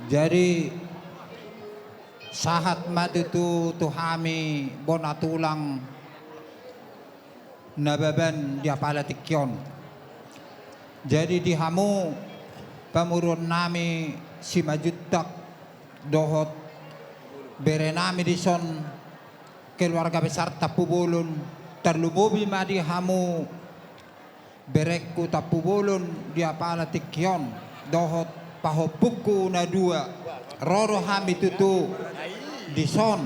Jadi sahat matutu tuhami bonatulang nababan dia pala tikyon. Jadi dihamu pamurun nami si majutak dohot bere nami dison keluarga besar Tapubulun terlumobi madi hamu berekku Tapubulun dia pala tikyon dohot pahopuku na dua roro hami tutu dison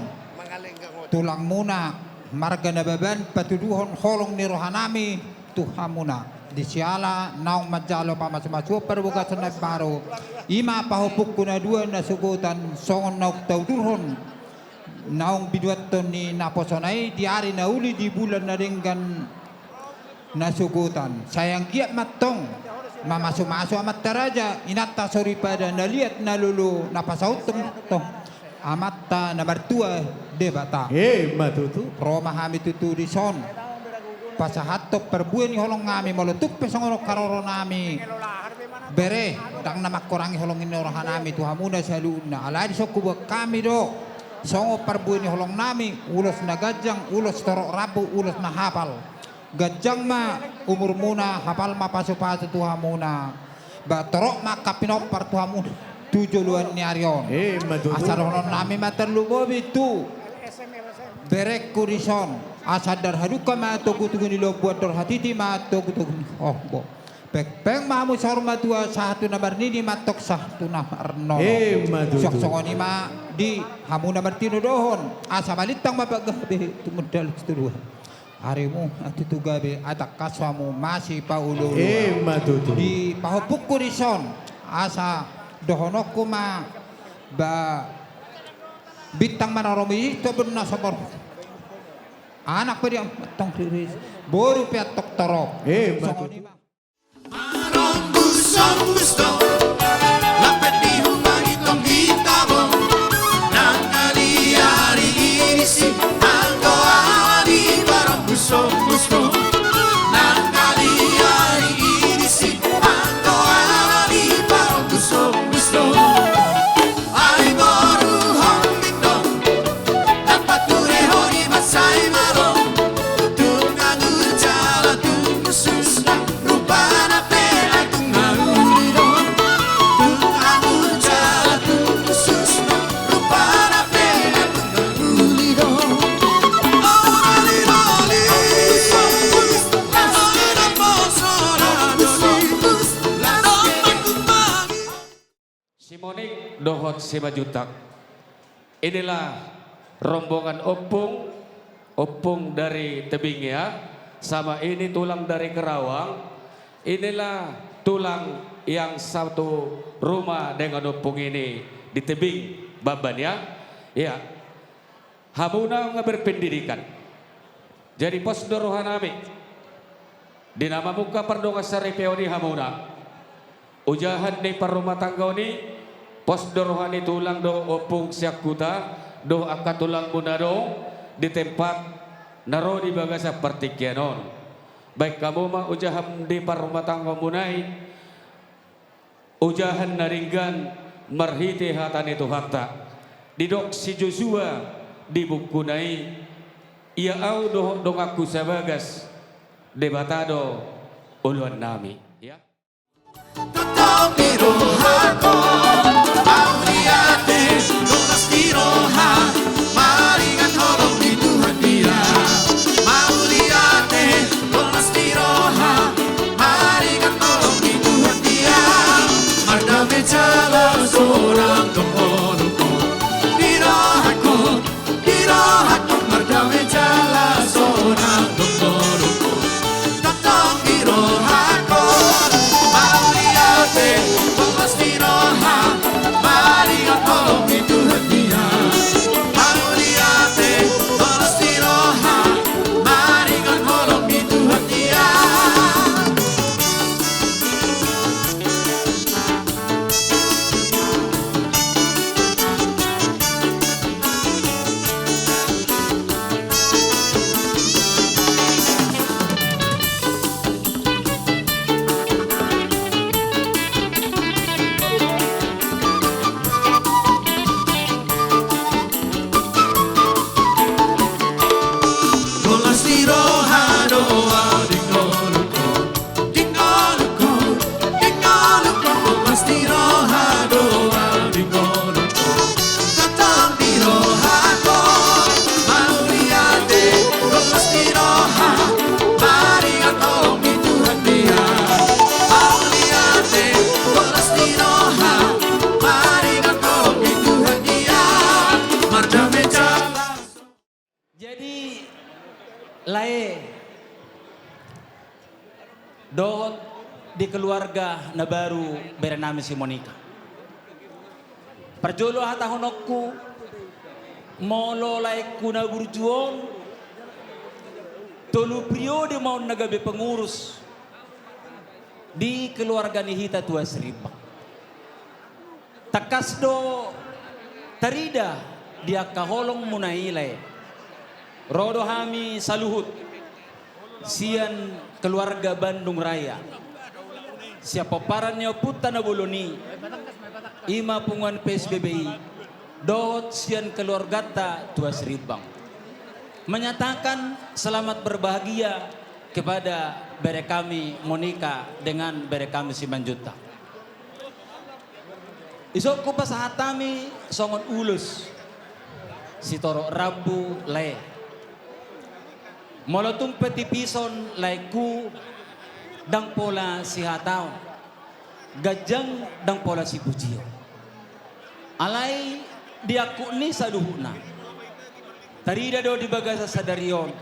tulang muna marga na baban patuduhon holong ni rohanami tuhamuna di siala naong majalo pamasmasu perbuka senat baru ima pahopuku na dua na sugutan songon nauk taudurhon naong biduaton ni naposonai di hari na uli di bulan na ringgan nasugutan sayang giat matong mamasu-masu amat taraja inata sorry pada naliat nalulu napasaut tong amatta na mertua debata matutu Roma hami tutu di son pasahato perbuan ni holong ngami molotuk pesongoro karoro nami bere dang namak korangi holong ini orang nami tuhamuna saluna ala di soku kami do songo perbuan ni holong nami ulos na gajang ulos torok rabu ulos na hafal gajang ma umur muna hafal ma pasu-pasu tuhamuna ba torok ma kapinopar tuhamuna tujuan ni arion asal honon nami materlubobi tu berek kurison asadar haduka ma togu-togu ni lo buat dor hatiti ma togu-togu oh bo peng mamu sorma tua satu nomor ni matok satu nomor nol sok songoni ma di hamu nomor tino dohon asa balitang mapagabe tumudal setuduh harimu atu tugabe atak kaswamu masih paulu di pahopuk kurison asa dohonokku ma ba bintang manaromi itu benar sabor anak pada tong tiris boru piatok torok dohot 5 juta. Inilah rombongan opung dari tebing ya. Sama ini tulang dari Kerawang. Inilah tulang yang satu rumah dengan opung ini di tebing Baban ya. Ya. Hamuna berpendidikan. Jadi pos rohanami. Di nama muka perdonga saripeoni hamuna. Ujahan di perumah tangga ini pos rohani tulang do opung siakuta do akat tulang munado di tempat naro di bagasa pertikianon. Baik kamu mah ujahan di parumah tangga munai ujahan naringgan marhiti hatan itu hatta didok si Joshua di bukunai ia au do ngaku sabagas debatado uluan nami ya. Roha di keluarga na baru berenami si Monica. Perjolo hatahonokku mololay ku na burjuong tolu periode mau nagabe pengurus di keluarga ni Hita Tua Seripa. Takasdo tarida dia kaholong munailay rodo hami saluhut sian keluarga Bandung Raya. Siapa parannya puta na boloni ima punguan PSBBI dot sian keluarga Tua Seribang menyatakan selamat berbahagia kepada bere kami Monica dengan bere kami Simanjuntak. Isok ko pasahatami songon ulus si toro Rabu le molotung petipison laiku dang pola si hataw gajang dang pola si Pujio alai diaku ni saduhuna tarida do di bagasa sadarion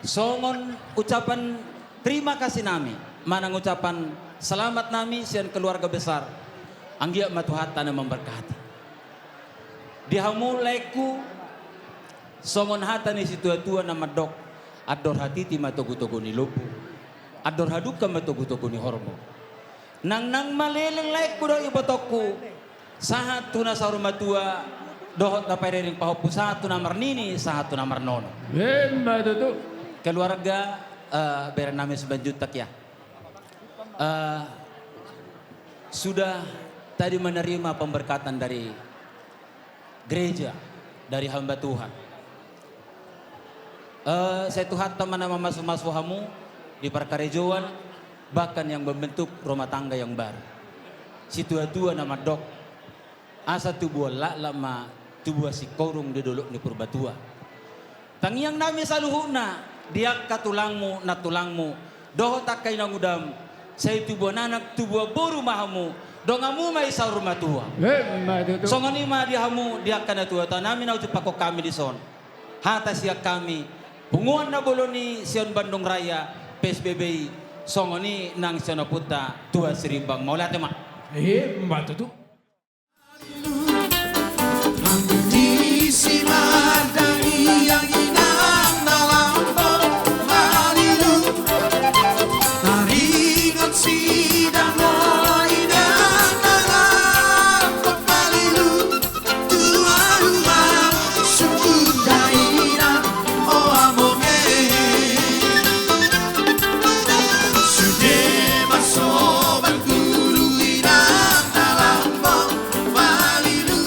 songon ucapan terima kasih nami manang ucapan selamat nami sian keluarga besar anggia matuhata na memberkati dihamulaiku songon hata ni si tua-tua na madok ador hatiti matogu-togu ni lupu ador haduka matogu-togu ni hormo nang maleleng laik ko daw ibotokku sahat tuna sa rumah tua dohot na pairing pahopu satu namar nini satu namar nono keluarga berenami Simanjuntak ya sudah tadi menerima pemberkatan dari gereja dari hamba Tuhan. Saya Tuhan teman nama masuk hamu di perkarejoan bahkan yang membentuk rumah tangga yang baru. Si tua-tua nama dok asa tubuh lama tubuh si korung di dulu di purbatua. Tangiang nami saluhuna dia katulangmu na tulangmu doho takai nang udam saya tubuh nanak tubuh boru mahamu dongamu mai sa rumah tua. Songoni ma dihamu dia kana tua tanami na upako kami di son. Hata siak kami punguan na boloni sion Bandung Raya PSBBI songoni nang siono puta Tua Seribang maulate mak. Matutu. Di simadani yang inang dalam malilu taringan sidang inang dalam malilu tua rumah suku daerah oh amonge sudah masuk berguru inang dalam malilu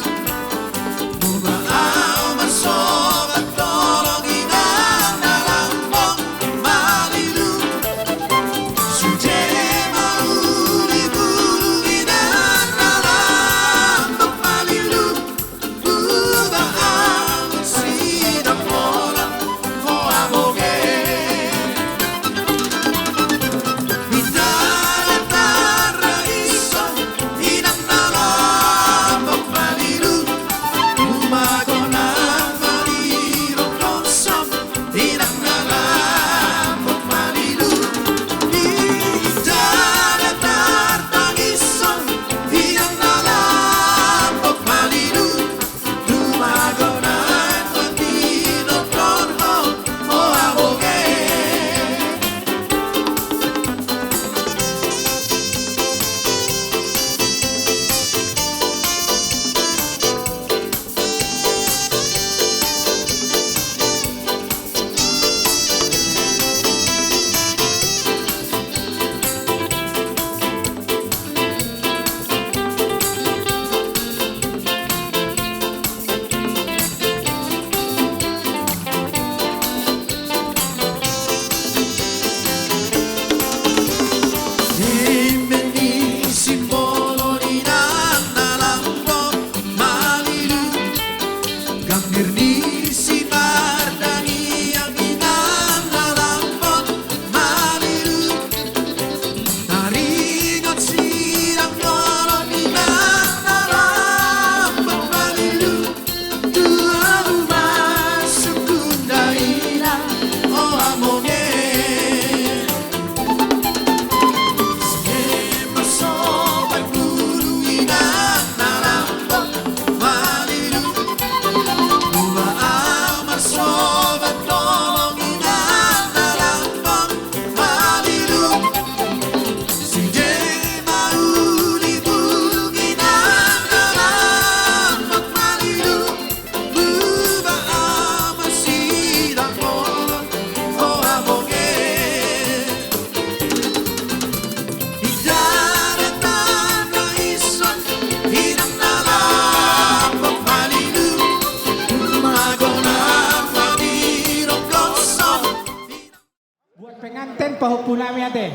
pahupunami ate.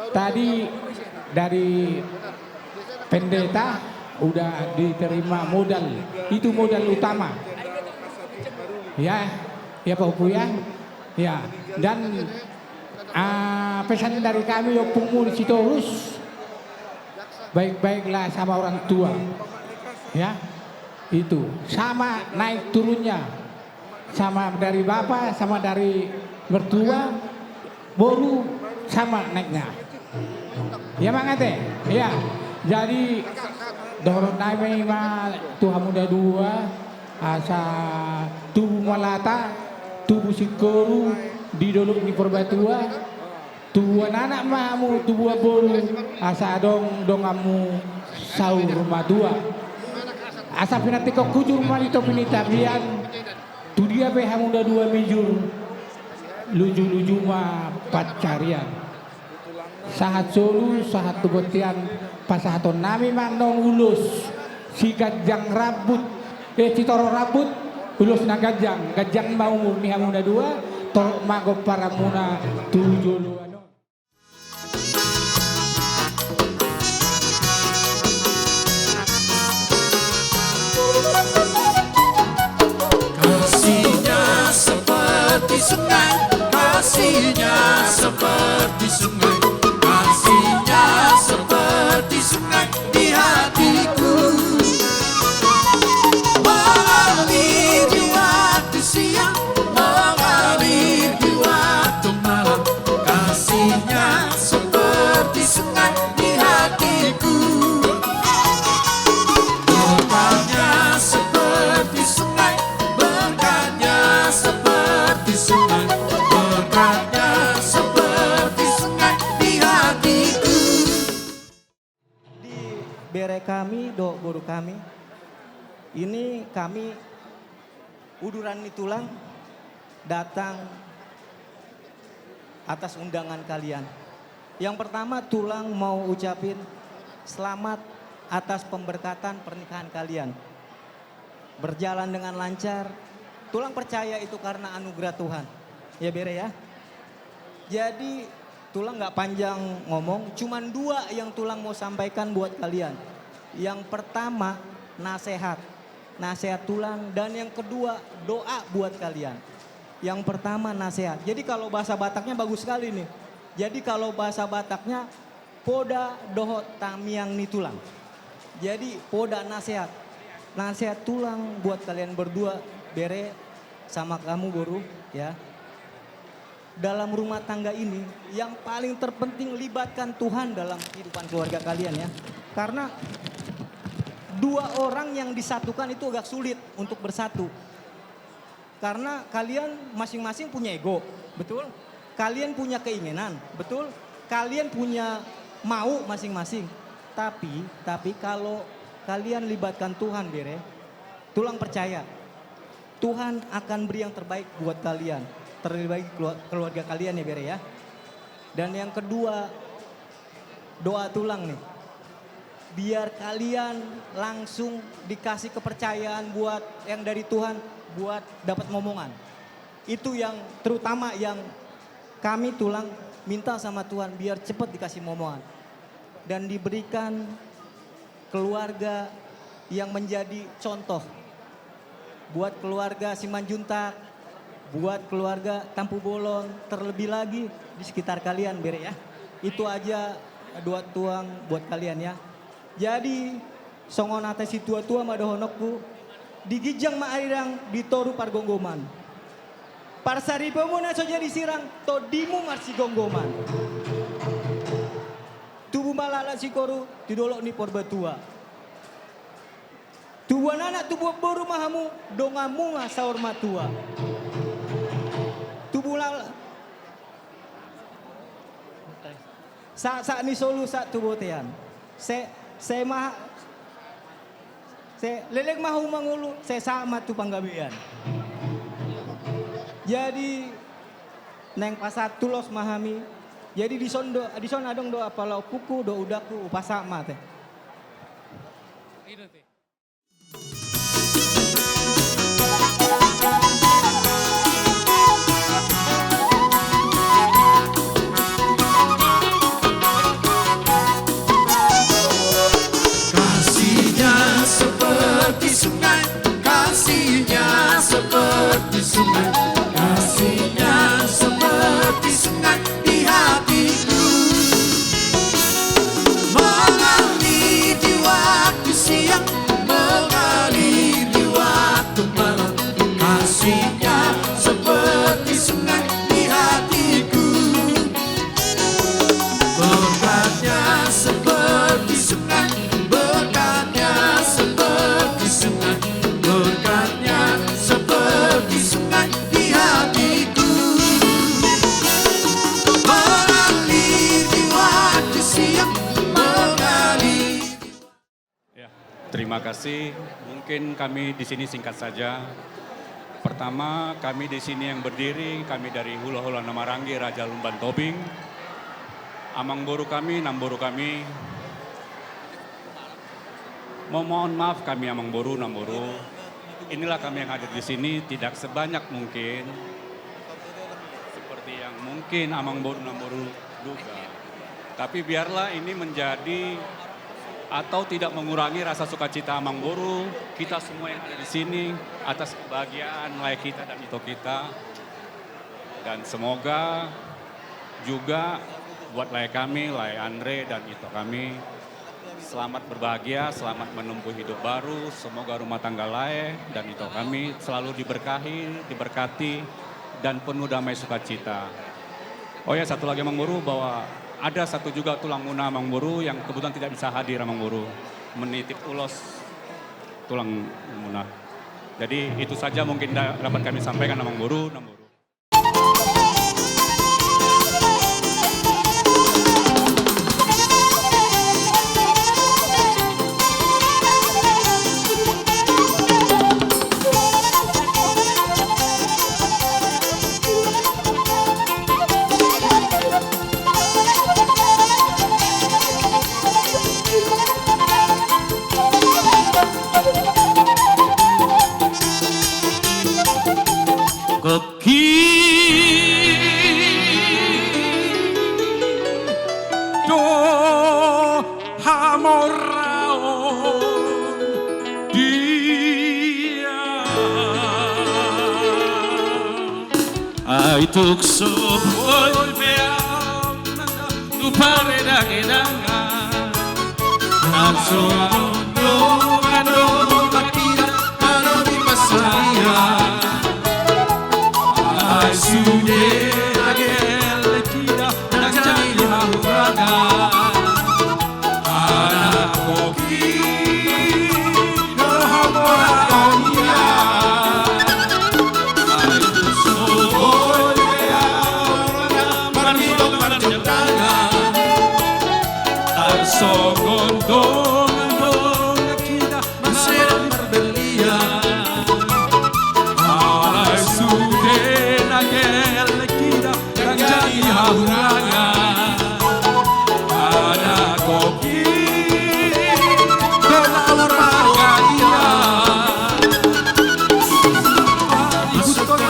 Tadi dari pendeta udah diterima modal, itu modal utama. Ya, ya Pak Upu ya. Ya, dan pesan dari kami Opungmu di Sitorus, baik-baiklah sama orang tua. Ya, itu sama naik turunnya, sama dari bapak, sama dari mertua, baru sama naiknya. Ya mangate, ya. Jadi dorong naik ma Tuhan muda dua, asa tubuh malata, tubuh sikoru di dolok di perbatua, tubuh anak mamu, tubuh boru, asa dong dongamu saur rumah dua. Asa pinati kok kujur malito pinitapian, tu dia beha muda dua mijur, luju-luju ma pacarian. Sahat solu, sahat tugotian, pasahaton nami manong ulus, si gajang rambut, citoro rambut, ulus na gajang mau murni hamuna dua, torok mago para muna tujuh lu ano. Kasihnya seperti sungai, kasihnya seperti sungai, kasihnya seperti sungai di hatiku. Mengalir di waktu siang, mengalir di waktu malam, kasihnya seperti sungai di hatiku. Berkatnya seperti sungai, berkatnya seperti sungai, berkatnya seperti sungai di hatiku. Di bere kami, do boru kami, ini kami uduran ni tulang datang atas undangan kalian. Yang pertama tulang mau ucapin selamat atas pemberkatan pernikahan kalian. Berjalan dengan lancar. Tulang percaya itu karena anugerah Tuhan. Ya bere ya. Jadi tulang nggak panjang ngomong, cuman dua yang tulang mau sampaikan buat kalian. Yang pertama nasihat, nasihat tulang, dan yang kedua doa buat kalian. Yang pertama nasihat. Jadi kalau bahasa Bataknya bagus sekali nih. Jadi kalau bahasa Bataknya poda dohot tamiang ni tulang. Jadi poda nasihat. Nasihat tulang buat kalian berdua, bere sama kamu boru ya. Dalam rumah tangga ini yang paling terpenting libatkan Tuhan dalam kehidupan keluarga kalian ya. Karena dua orang yang disatukan itu agak sulit untuk bersatu. Karena kalian masing-masing punya ego, betul? Kalian punya keinginan, betul? Kalian punya mau masing-masing. Tapi kalau kalian libatkan Tuhan, bere, tulang percaya Tuhan akan beri yang terbaik buat kalian. Terbaik keluarga kalian ya bere ya. Dan yang kedua, doa tulang nih. Biar kalian langsung dikasih kepercayaan buat yang dari Tuhan buat dapat ngomongan. Itu yang terutama yang kami tulang minta sama Tuhan biar cepat dikasih ngomongan. Dan diberikan keluarga yang menjadi contoh. Buat keluarga Simanjuntak, buat keluarga Tampu Bolon, terlebih lagi di sekitar kalian bere ya. Itu aja doa tuang buat kalian ya. Jadi songon ate si tua-tua madohonokku digijang maarirang ditoru pargonggoman. Parsari pemuna soja disirang to dimu marsi gonggoman. Tubuh malala si koru didolok ni porbatua. Tubuh anak tubuh boru mahamu dongamu saur matua. Tubuh lala sa ni solu sa tubuh tean. Se leleg mahu mangulu se sama tu panggabean. Jadi neng pasar tulos mahami. Jadi di son adong do apalau puku do udaku upasama teh. sungai, kasihnya seperti sungai di hatiku. Mengalir di waktu siang, mengalir di waktu malam, kasihnya seperti sungai di hatiku. Berkatnya seperti sungai, berkatnya seperti sungai, berkatnya seperti sungai di hatiku. Mengalir di waktu siang, mengalir. Ya, terima kasih. Mungkin kami di sini singkat saja. Pertama, kami di sini yang berdiri, kami dari Hula Hula Namarangi, Raja Lumban Tobing. Amang boru kami, namboru kami. Mohon maaf kami Amang boru, namboru. Inilah kami yang hadir di sini, tidak sebanyak mungkin. Seperti yang mungkin Amang boru, namboru duga. Tapi biarlah ini menjadi atau tidak mengurangi rasa sukacita Amang boru, kita semua yang ada di sini atas kebahagiaan nilai kita dan ito kita. Dan semoga juga buat Lai kami, Lai Andre dan ito kami, selamat berbahagia, selamat menempuh hidup baru. Semoga rumah tangga Lai dan ito kami selalu diberkahi, diberkati, dan penuh damai sukacita. Oh ya, satu lagi Amang boru, bahwa ada satu juga tulang muna Amang boru yang kebetulan tidak bisa hadir Amang boru, menitip ulos tulang muna. Jadi itu saja mungkin dapat kami sampaikan Amang boru. Ay tukso volverán tu padre da quedanga al solo no bakira ano di pasaya ay sude agel kira na jali huraga ana koki no hamora onia ay tukso Sogondong kita masih berbelia Ay sude nagel kita yang jadi haurangan Ada koki Dolar margarina Ikutan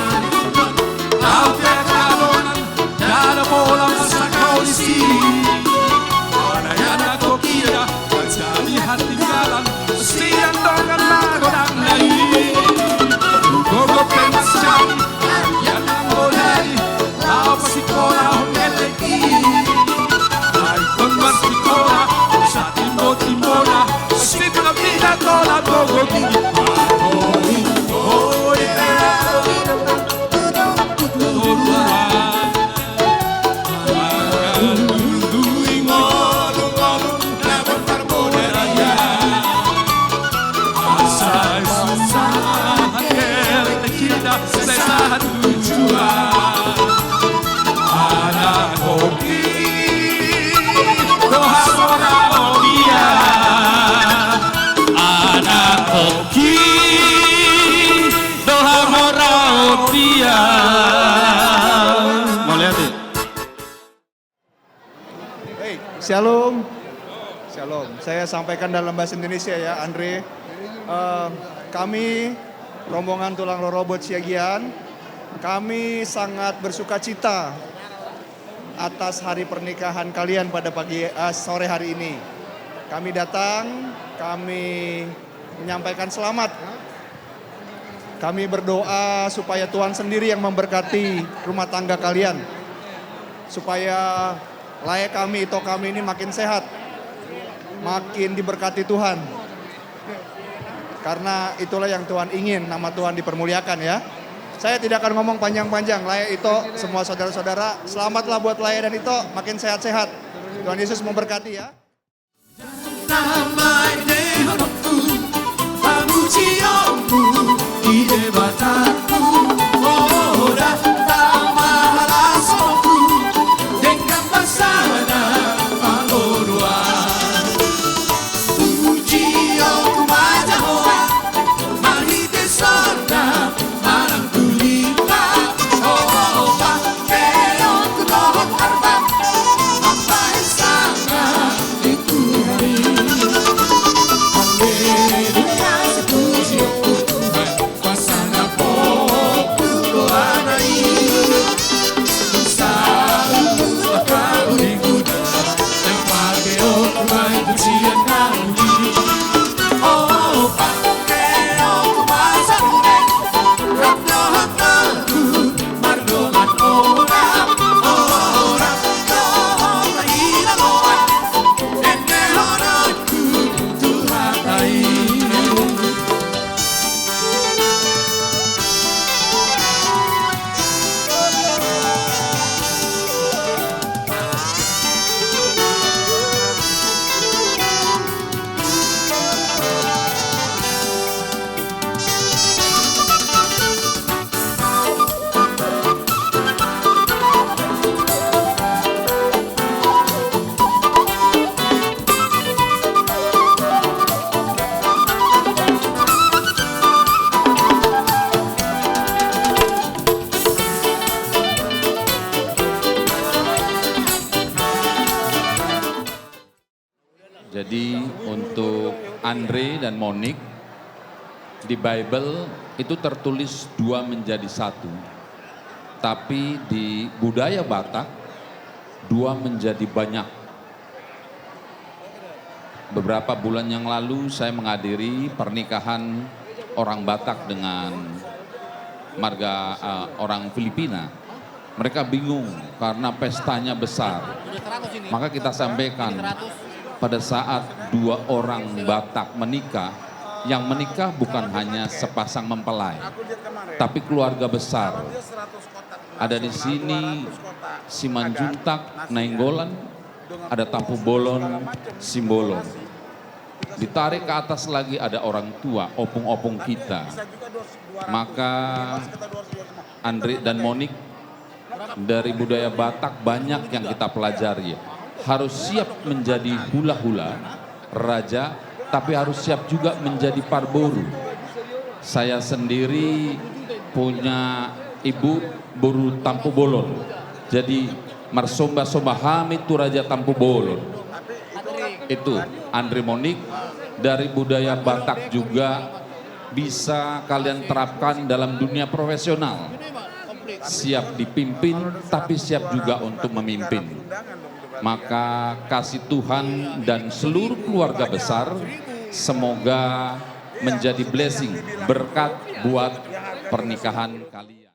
Alternadonan Dada bola masa kau di sini hati jalan siang dengan magodang lagi gogo pensan yang ngolai lau pasikola honeleki ay pengman sikola sa timbo-timbola situ na vida tola gogo gini Shalom, shalom. Saya sampaikan dalam bahasa Indonesia ya, Andre. Kami rombongan Tulang Rorobot Siagian, kami sangat bersuka cita atas hari pernikahan kalian pada sore hari ini. Kami datang, kami menyampaikan selamat Kami berdoa supaya Tuhan sendiri yang memberkati rumah tangga kalian. Supaya layak kami, Ito kami ini makin sehat. Makin diberkati Tuhan. Karena itulah yang Tuhan ingin, nama Tuhan dipermuliakan ya. Saya tidak akan ngomong panjang-panjang. Layak Ito, semua saudara-saudara, selamatlah buat Layak dan Ito, makin sehat-sehat. Tuhan Yesus memberkati ya. Jadi untuk Andre dan Monik di Bible itu tertulis 2 menjadi 1. Tapi di budaya Batak 2 menjadi banyak. Beberapa bulan yang lalu saya menghadiri pernikahan orang Batak dengan marga orang Filipina. Mereka bingung karena pestanya besar. Maka kita sampaikan pada saat 2 orang Batak menikah, yang menikah bukan hanya sepasang mempelai, tapi keluarga besar. Ada di sini Simanjuntak, Nainggolan, ada Tampu Bolon, Simbolon. Ditarik ke atas lagi ada orang tua, opung-opung kita. Maka Andre dan Monik dari budaya Batak banyak yang kita pelajari. Harus siap menjadi hula-hula, raja, tapi harus siap juga menjadi parboru. Saya sendiri punya ibu boru Tampu Bolon. Jadi Marsomba-somba Hamid tu Raja Tampu Bolon. Itu Andre Monik dari budaya Batak juga bisa kalian terapkan dalam dunia profesional. Siap dipimpin tapi siap juga untuk memimpin. Maka kasih Tuhan dan seluruh keluarga besar semoga menjadi blessing, berkat buat pernikahan kalian.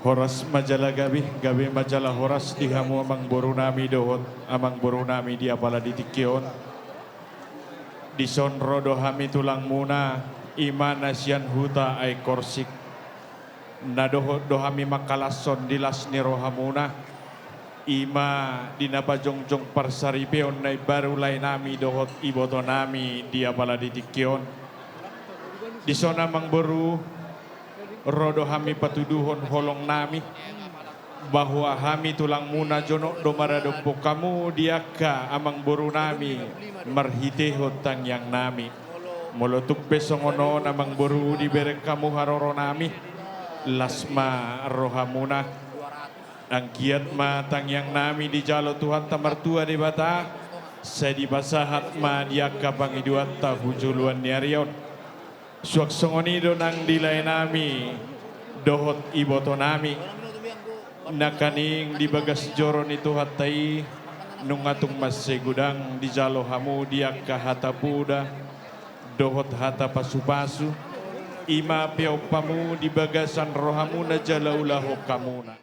Horas majalah gabi majalah horas dihamu amang borunami dohot amang borunami di apala ditikyon dison rodo hami tulang muna iman nasian huta ay korsik nadohot dohami makalason dilas nirohamuna ima dinabajongjong parsaripeon nay baru lay nami dohot iboto nami di apala ditikyon dison amang boru rodo hami patuduhon holong nami bahwa kami tulang muna jonok domara dompo kamu diaka amang boru nami merhitehot tang yang nami molotuk besongono namang boru di bereng kamu haroro nami lasma rohamuna angkiat ma tang yang nami di jalo Tuhan tamartua di bata saya di basahat ma diaka pangiduat tahujuluan niarion suak songonido nang dilay nami dohot iboto nami nakaning di bagas joron itu hatai nungatung mas segudang di jalo hamu diak hata puda dohot hata pasu-pasu ima piau pamu di bagasan rohamu na jalaulah hokamuna.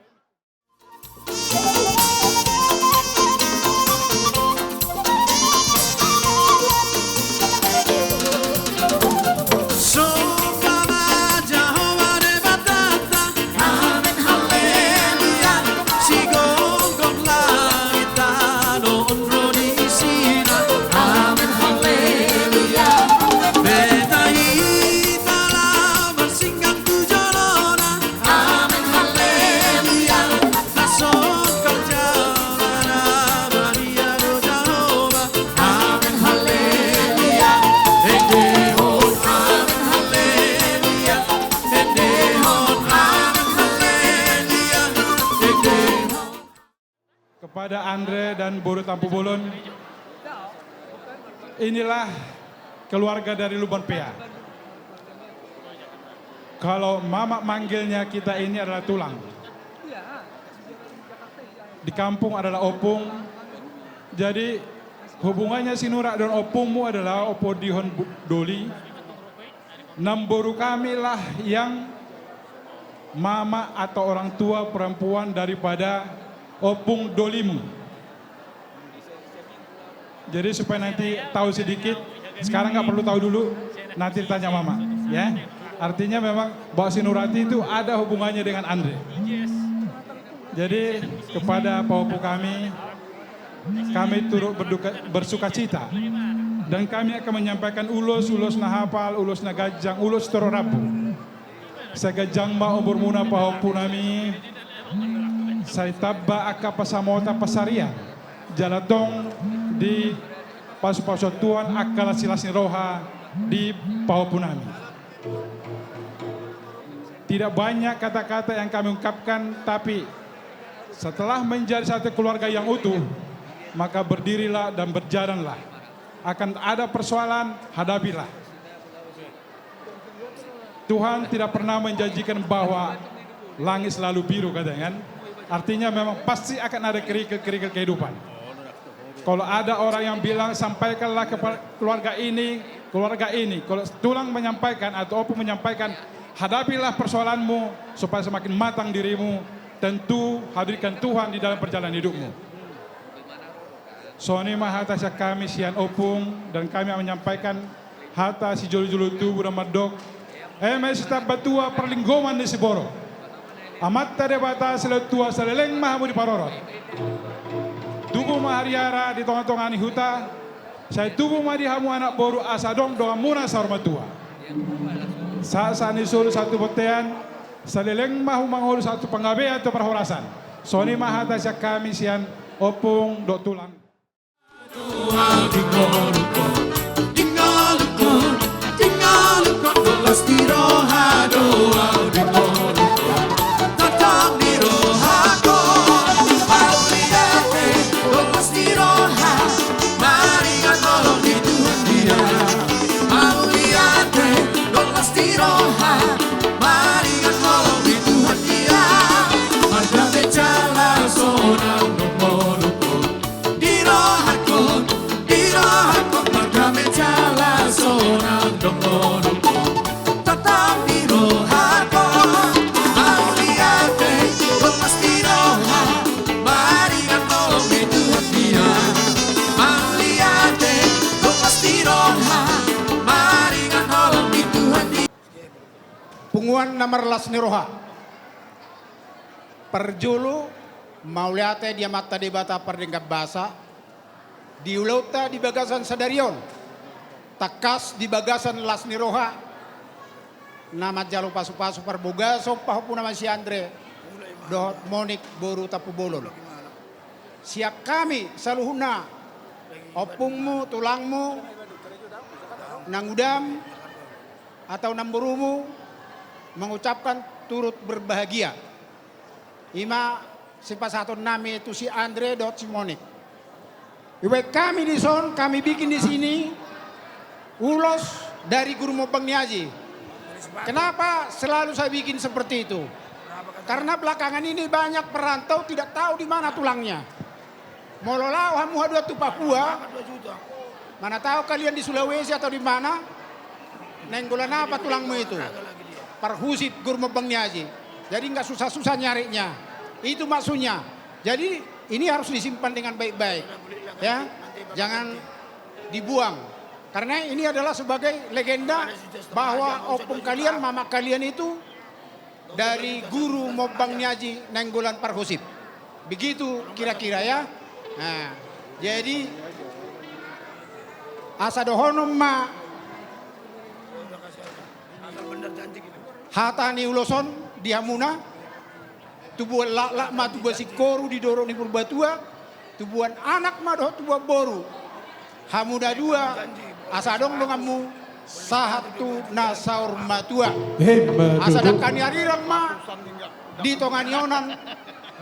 Kepada Andre dan Boru Tampu Bolon, inilah keluarga dari Lubon Pea. Kalau mama manggilnya kita ini adalah tulang. Di kampung adalah opung. Jadi hubungannya Sinura dan opungmu adalah opo dihon doli. Namboru kami lah yang mama atau orang tua perempuan daripada opung dolimu. Jadi supaya nanti tahu sedikit, sekarang nggak perlu tahu dulu, nanti tanya mama, ya. Artinya memang Mbak Sinurati itu ada hubungannya dengan Andre. Jadi kepada Paupu kami turut bersuka cita dan kami akan menyampaikan ulos nahapal, ulos nagajang, ulos tororabu. Sagajang ma obor muna Paupu nami. Saya tabba aka pasamota pasaria jalatong di pasu-pasutuan akala silasni roha di Paupunami. Tidak banyak kata-kata yang kami ungkapkan, tapi setelah menjadi satu keluarga yang utuh, maka berdirilah dan berjalanlah. Akan ada persoalan, hadapilah. Tuhan tidak pernah menjanjikan bahwa langit selalu biru, katanya kan? Artinya memang pasti akan ada kerikil-kerikil kehidupan. Kalau ada orang yang bilang sampaikanlah kepada keluarga ini. Kalau tulang menyampaikan atau opung menyampaikan, hadapilah persoalanmu supaya semakin matang dirimu. Tentu hadirkan Tuhan di dalam perjalanan hidupmu. Soni mahata sia kami sian opung dan kami menyampaikan hata si julu-julu tubuh dan madok. Setiap batua perlinggoman di Siboro. Amat tade bata seletua seleleng mahamu di parorot. Tubuh mahariara di tonga-tongani huta. Saya tubuh madihamu anak boru asadong doa muna sarmatua. Saat nisul satu botean. Seleleng mahu mangol satu penggabe atau perhorasan. Soni mahata siya kami sian opung dok tulang. Punguan nomor lasni roha. Perjulu mauliate dia mata di bata perdengkap basa. Di ulauta di bagasan sadarion. Takas di bagasan lasni roha. Nama jalu pasu-pasu perboga so pahupuna si Andre. dohot monik boru tapu bolon. Siap kami saluhuna opungmu, tulangmu, nangudam atau namburumu mengucapkan turut berbahagia. Ima sipasatun nami itu si Andre dot si Monik. Iwe kami di son, kami bikin di sini ulos dari Guru Mobang Niaji. Kenapa selalu saya bikin seperti itu? Karena belakangan ini banyak perantau tidak tahu di mana tulangnya. Mololau hamu hadua tu Papua. Mana tahu kalian di Sulawesi atau di mana? Nenggolan apa tulangmu itu? Parhusip Guru Mobang Niaji. Jadi nggak susah-susah nyarinya. Itu maksudnya. Jadi ini harus disimpan dengan baik-baik. Ya, jangan dibuang. Karena ini adalah sebagai legenda bahwa opung kalian, mama kalian itu dari Guru Mobang Niaji Nenggolan Parhusip. Begitu kira-kira ya. Nah, jadi asa dohonom ma hatani uloson di Hamuna, tubuhan lak ma tubuhan sikoru didorong di Purbatua, tubuhan anak ma doh tubuhan boru. Hamuda dua asa dong dongamu sahatu nasaur matua. Asa dakani arirang ma di tonganionan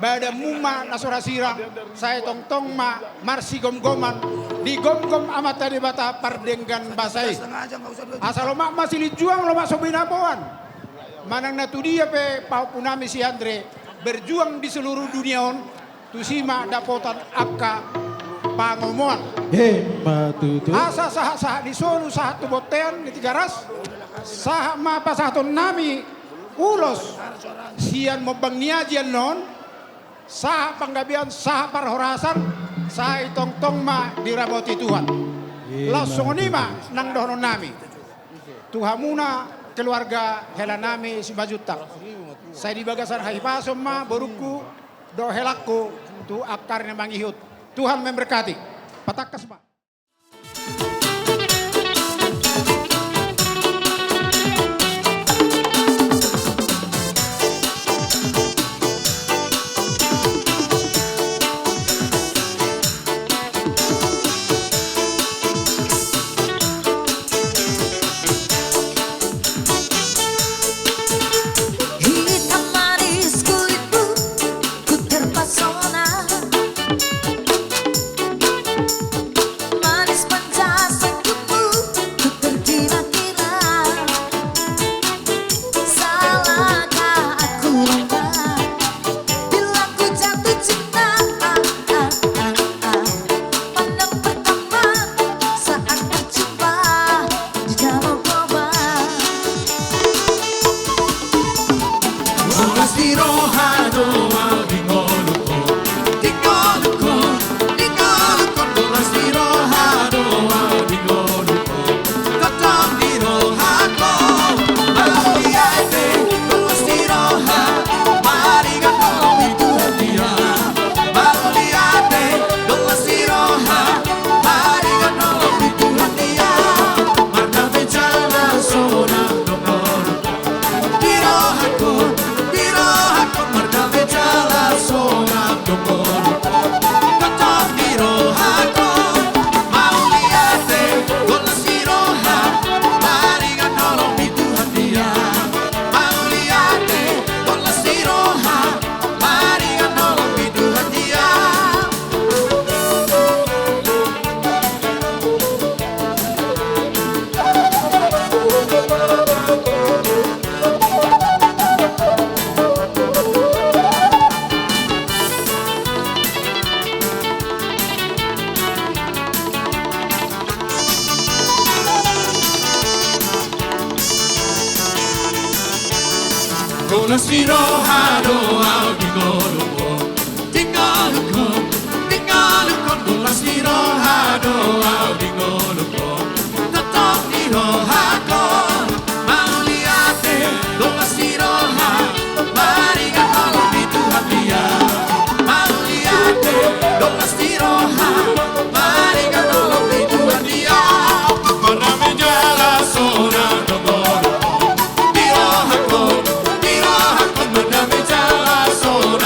bada muma nasora sirang saya tong ma marsi gom-goman di gom-gom amat tadi bata pardenggan basai. Asal lo mak masih dijuang lo mak sobinapoan. Manang natu dia pe pau punami si Andre berjuang di seluruh dunia on tusima dapotan akka pangomoan. Asa sah di solu sah tu botean di tiga ras sah ma pasatun nami ulos sian Mobang Niajian non sah panggabian sah parhorasan sah tong ma diraboti Tuhan. Langsung nima nang dono nami Tuhamuna keluarga helanami si Bajutak. Saya di bagasan haipasom ma boruku do helakku tu akarnya mangihut. Tuhan memberkati. Patakas ma. Sono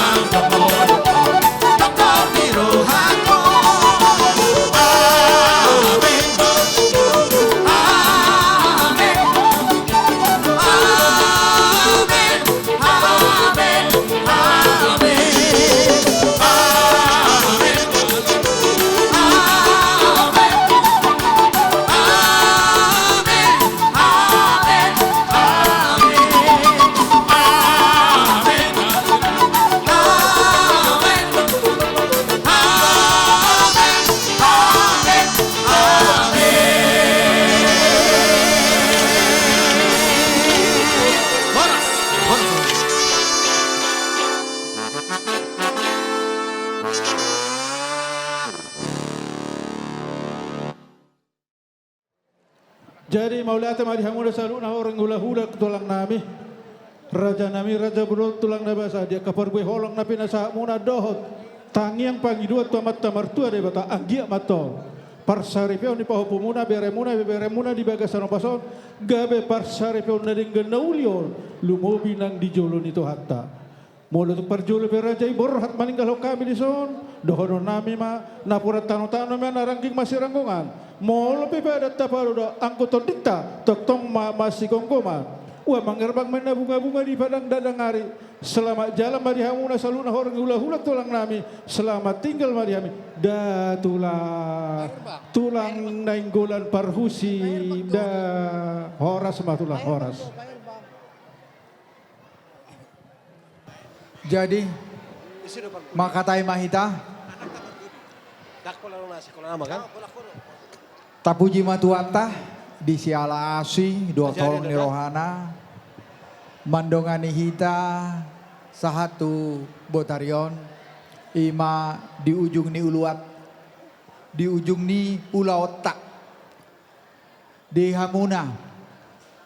Jadi maulata mari hamuda saluna orang hula-hula tulang nami. Raja nami raja berut tulang nabasa dia kapar gue holong napi nasa muna dohot. Tangiang pagi dua tua mata martua de bata anggia mato. Parsaripeo ni pahopumuna beremuna di bagasan pason. Gabe parsaripeo na ring ganaulio lumobi nang di jolo nito hatta. Mula tu perjulu berajai borhat maninggal kami di son. Dohono nami ma napurat tano-tano ma narangking masih ranggungan. Mula pada taparu do angkuton dikta tok tong masih kongkoma. Wah mangerbang mana bunga-bunga di padang dadang hari. Selamat jalan mari hamuna saluna orang hula-hula tulang nami. Selamat tinggal mari hami. Da tulang nainggolan parhusi da horas matulah horas. Jadi makatai mahita tapuji matuata di siala asi dua tolong ni rohana mandongani hita sahatu botarion ima di ujung ni uluat di ujung ni ulaotak di hamuna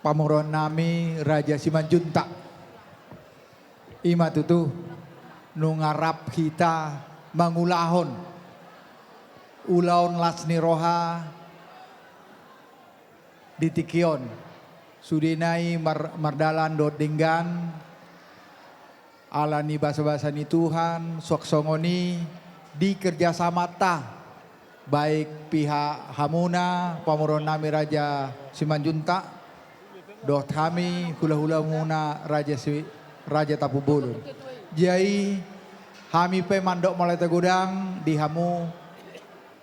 pamuron nami Raja Simanjuntak ima tutu nungarap kita mangulahon ulaon lasni roha ditikion sudinai mardalan dot dinggan alani basa-basa ni Tuhan soksongoni di kerjasama ta baik pihak hamuna pamuron nami Raja Simanjuntak dot kami hula-hula muna Raja Tapu Bulun. Jadi kami pe mandok mulai tegudang di hamu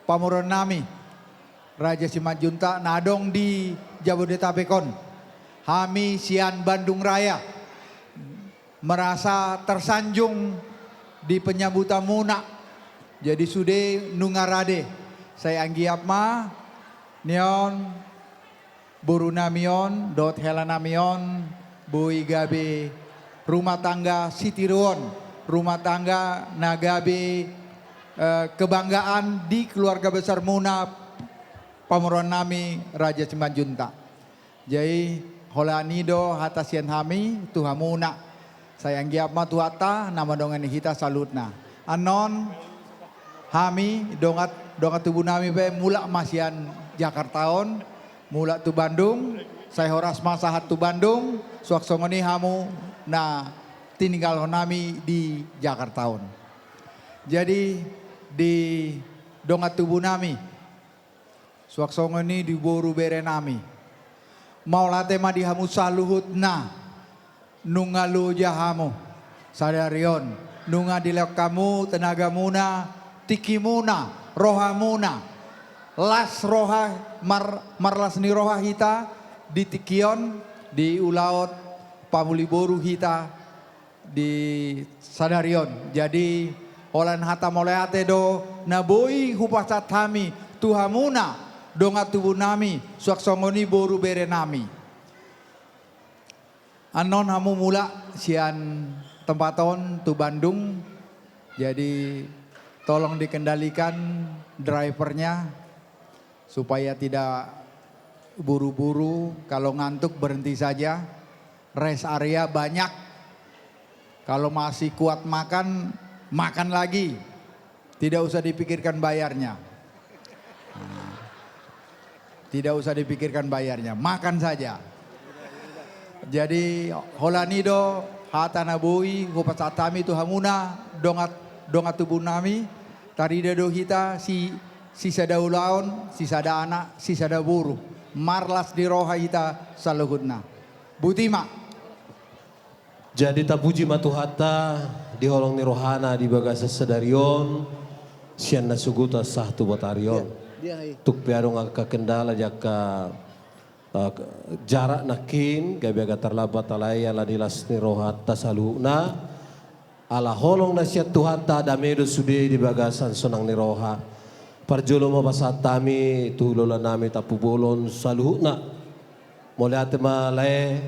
pamuron nami Raja Simanjuntak nadong di Jabodetabekon. Kami sian Bandung Raya merasa tersanjung di penyambutan muna. Jadi sude nungarade saya anggiap ma neon burunamion dot helanamion bui gabe rumah tangga Sitiruon, rumah tangga Nagabe, kebanggaan di keluarga besar Muna pamuron nami Raja Simanjuntak. Jadi holanido hatasian hami tuhamuna. Sayang giapma tuhata nama dongan hita salutna. Anon hami dongat tubuh nami be mulak masian Jakartaon, mulak tu Bandung. Saya horas masahat tu Bandung, suaksongoni hamu na tinggal nami di Jakartaon. Jadi di dongat tubuh nami, suaksongoni di boru bere nami. Mau latema di hamu saluhut na nungalu jahamu sadarion nunga dilek kamu tenaga muna tikimuna rohamuna las roha marlas ni roha hita di tikion di ulaot pamuliboru hita di sadarion. Jadi olan hata moleate do naboi hupasat hami tuhamuna dongat tubuh nami suaksongoni boru bere nami. Anon hamu mula sian tempaton tu Bandung. Jadi tolong dikendalikan drivernya supaya tidak buru-buru, kalau ngantuk berhenti saja. Rest area banyak. Kalau masih kuat makan, makan lagi. Tidak usah dipikirkan bayarnya. Tidak usah dipikirkan bayarnya, makan saja. Jadi holanido hatanabui hupasatami tuhamuna dongat tubuh nami tarida do hita si sada ulaon, si sada anak, si sada buru. Marlas di roha hita saluhudna. Butima. Jadi tapuji matuhata di holong ni rohana di bagasa sedarion sian nasuguta sah tu batarion. Tuk piarong agak kendala jaka jarak nakin gabi agak terlambat alaya la dilas ni rohata saluhna ala holong nasiat tuhata damedo sude di bagasan sonang ni roha. Parjolo mo pasatami tulola nami tapu bolon saluhna. Mulai atema lae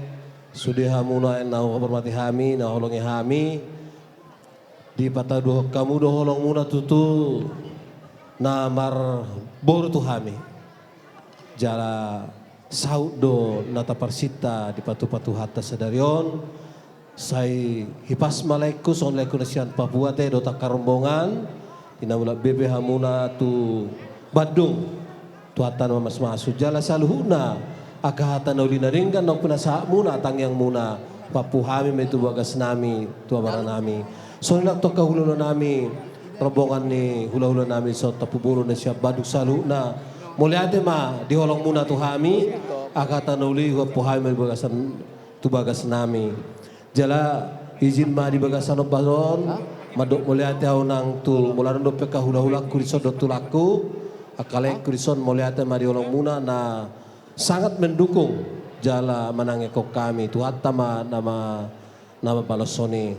sudah hamuna na hormati hami na holongi hami di patado kamu do holong muna tutu na mar boru tu hami. Jala saud do nata persita di patu-patu hatta sedarion. Sai hipas malaiku son laiku nasian Papua te do takarombongan tinamula bebe hamuna tu Badung tu hatan mamas masu jala saluhuna akahata naulina ringgan nang penasa muna tangyang muna papuhami metu bagas nami tu abara nami so nak to kahululo nami rombongan ni hula-hula nami so tapubulu na siap baduk saluna muliate ma diholong muna tu hami akahata nauli papuhami bagasan tu bagas nami jala izin ma di bagasan baron madok muliate hau nang tu mularan do peka hula-hula kuriso do tulaku akale kurison muliate ma diholong muna na sangat mendukung jala manangeko kami tu hatta ma nama balosoni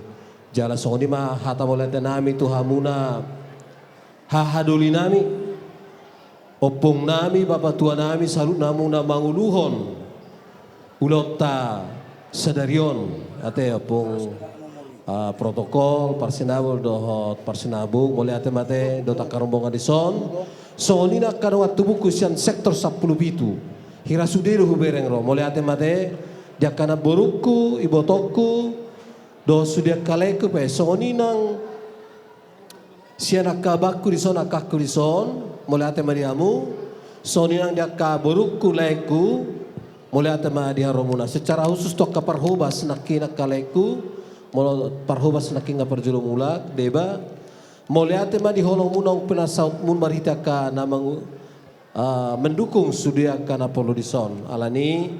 jala soni ma hata molete nami tu hamuna hahaduli nami opong nami bapa tua nami salut namuna manguluhon ulota sedarion ate opong protokol parsinabul dohot parsinabung molete mate do takarombongan dison soni nak kadang tubuku sian sektor 10 bitu hirasuderu hubereng ro molete mate dia kana boruku ibotoku do sudia kaleku pe soni nang siana kabaku di son akaku di son molate mariamu soni nang dia ka boruku leku molate ma dia romuna secara khusus tok ka parhubas nakina kaleku molo parhubas nakinga parjulumulak deba molate ma di holong munong penasaut mun marita ka namang mendukung sudia kana polo di son alani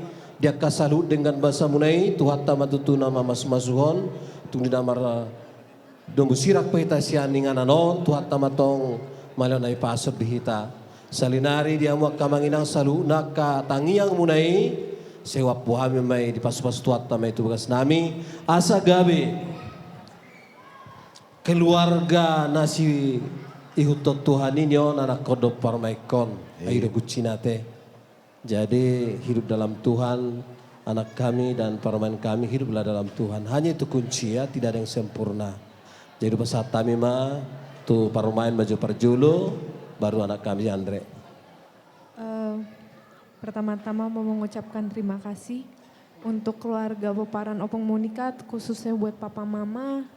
dia kasalut dengan bahasa munai tuhata matutu nama mas-masuhon tung di namar dombu sirak pahita sian ningan anon tuhata matong malanai pasir dihita salinari dia muak kamanginang salu naka tangiang munai sewa puhami mai di pasu-pasu tuhata mai tu bekas nami asa gabe keluarga nasi ihutot Tuhan ini anak kodok parmaikon ayo gucinate. Jadi hidup dalam Tuhan, anak kami dan parman kami hiduplah dalam Tuhan. Hanya itu kunci ya, tidak ada yang sempurna. Jadi pesat kami mah tu parmain maju perjulu, baru anak kami Andre. Pertama-tama mau mengucapkan terima kasih untuk keluarga Boparan Opong Munikat, khususnya buat papa mama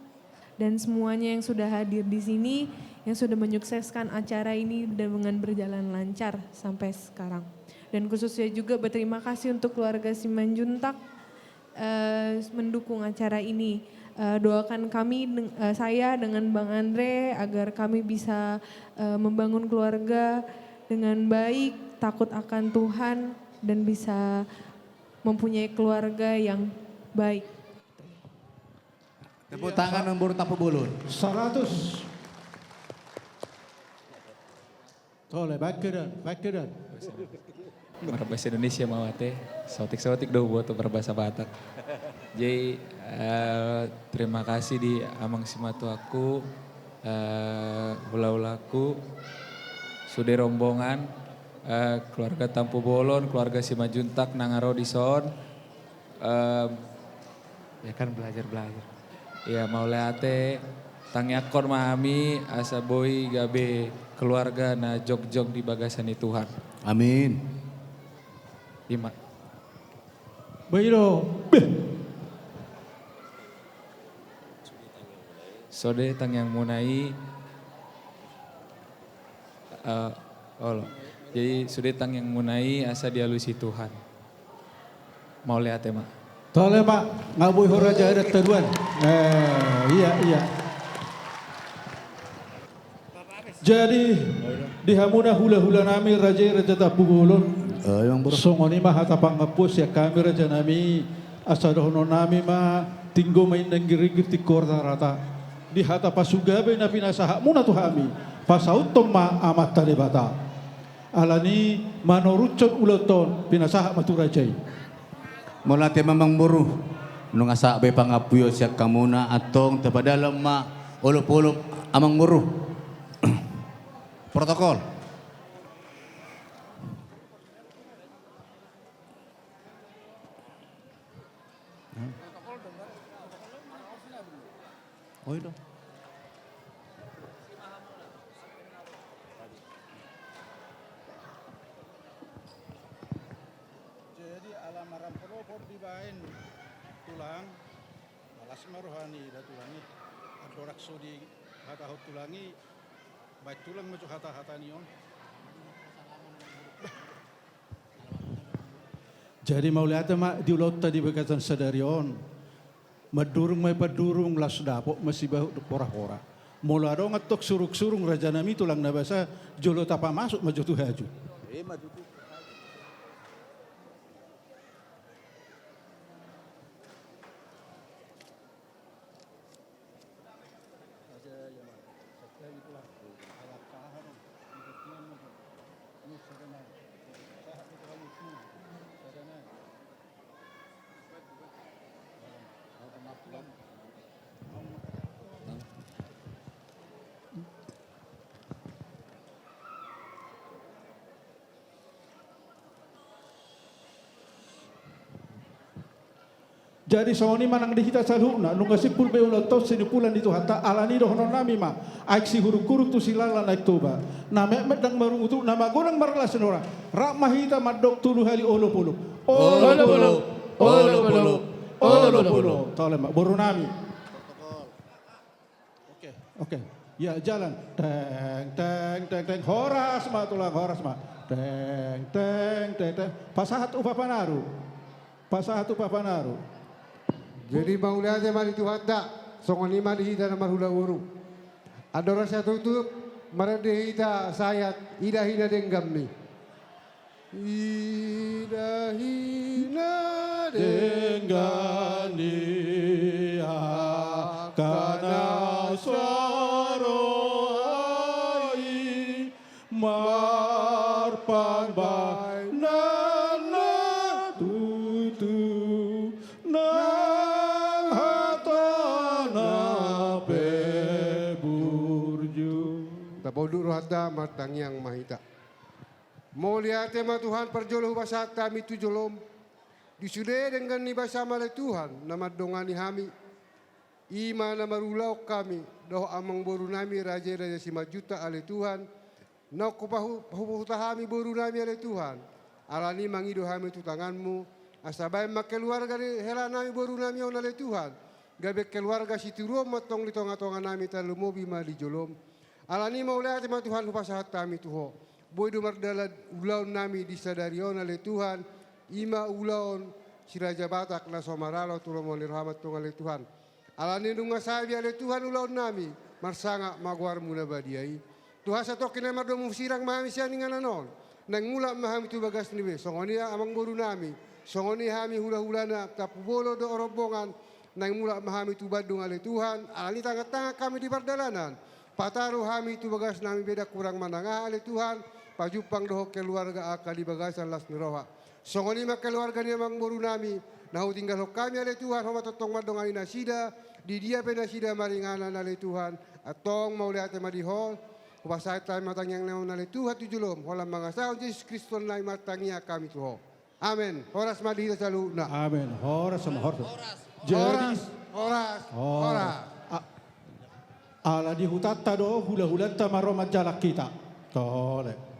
dan semuanya yang sudah hadir di sini, yang sudah menyukseskan acara ini dengan berjalan lancar sampai sekarang. Dan khususnya juga berterima kasih untuk keluarga Simanjuntak mendukung acara ini. Doakan kami, saya dengan Bang Andre agar kami bisa membangun keluarga dengan baik, takut akan Tuhan dan bisa mempunyai keluarga yang baik. Tepuk tangan nombor tapu bulun. 100. Tole bakeran. Berbahasa Indonesia mawate, sotik do buat berbahasa Batak. Jadi terima kasih di amang simatu aku, hula-hulaku, sudah rombongan, keluarga Tampu Bolon, keluarga Simajuntak, Nangaro Dison, ya kan belajar. Ya mau leate, tangyakon mami, asa boy gabe keluarga na jog-jog di bagasani Tuhan. Amin. Ima. Bairo. Sode tang yang munai. Jadi sudah tang yang munai asa dialusi Tuhan. Mau lihat ya mak. Tole mak ngabui horaja ada teruan. Iya. Jadi di hamuna hula-hula nami raja tapu bulun. Songoni mah hata pangapus ya kami raja nami asadohno nami mah tinggo main nenggirigir ti korta rata di hata pasugabe na pinasaha muna tu hami pasautom ma amat talibata alani manorucot uloton pinasaha matu rajai Molate mamang buru nung asa be pangapuyo siya kamuna atong tapadalam ma ulup-ulup amang buru protokol. Oh itu. asma rohani datulangi adorak sodi hata hot tulangi baik tulang macam hata nion. Jadi mau lihat mak di ulat tadi berkaitan sadarion madurung mai padurung las dapok masih bau pora-pora. Mula dong ngetok surung raja nami tulang nabasa jolo tapa masuk maju tu haju. Maju tu. Jadi soni manang dihita saluna nunga sipul be ulo tos sinupulan itu hatta alani dohonon nami ma aiksi huruk-huruk tu silala naik toba na medang marung utu nama gorang marla senora rak mahita madok tulu hali olo polo tole mak boru nami oke ya jalan teng horas ma tulang horas ma teng pasahat upapanaru Jadi mau lihat mari Tuhan tak songoni mari hita na marhula uru. Adora saya tutup mari hita sayat idahina denggami. Idahina denggani Kana soro ai marpan bai nana tutu nang hatana peburju. Tapodur hata matang yang mahita. Mau lihat tema Tuhan perjolo basat kami tu jolom. Disude dengan ni bersama oleh Tuhan nama dongani kami. Ima nama rulau kami doh amang boru nami raja simajuta oleh Tuhan. Nak pahu kami boru nami oleh Tuhan. Alani mangido kami tu tanganmu. Asabai mak keluarga hela nami boru nami oleh Tuhan. Gabe keluarga situro matong di tonga-tonga nami talu mobi mali jolom. Alani mau lihat tema Tuhan lupasahat kami tuho. Boy dumardala ulaun nami disadarion oleh Tuhan. Ima ulaun si Raja Batak na somaralo tulong oleh rahmat oleh Tuhan. Alani nunga sabi oleh Tuhan ulaun nami. Marsanga magwar mula badiai. Tuhan satu kena mardo musirang mahami siya ningan anon. Nang mula mahami tu bagas niwe. Songoni amang boru nami. Songoni hami hula-hula na tapubolo do orobongan. Nang mula mahami tu badung oleh Tuhan. Alani tangga-tangga kami di pardalanan. Pataru hami tu bagas nami beda kurang manangah oleh Tuhan. Pajupang doho keluarga akal di bagasan las niroha. Songoni mak keluarga ni amang boru nami. Nahu tinggal ho kami oleh Tuhan. Homa totong madong ay nasida. Di dia penasida maringanan oleh Tuhan. Atong mau lihat tema di hol. Upasait tayo matang yang naon oleh Tuhan tujulom. Holam mga saon Jesus Kristus na matangnya kami tuho. Amen. Horas madihita sa luna. Amen. Horas sama horas. Horas. Ala di hutata do hula-hulata maromat jalak kita. Tole.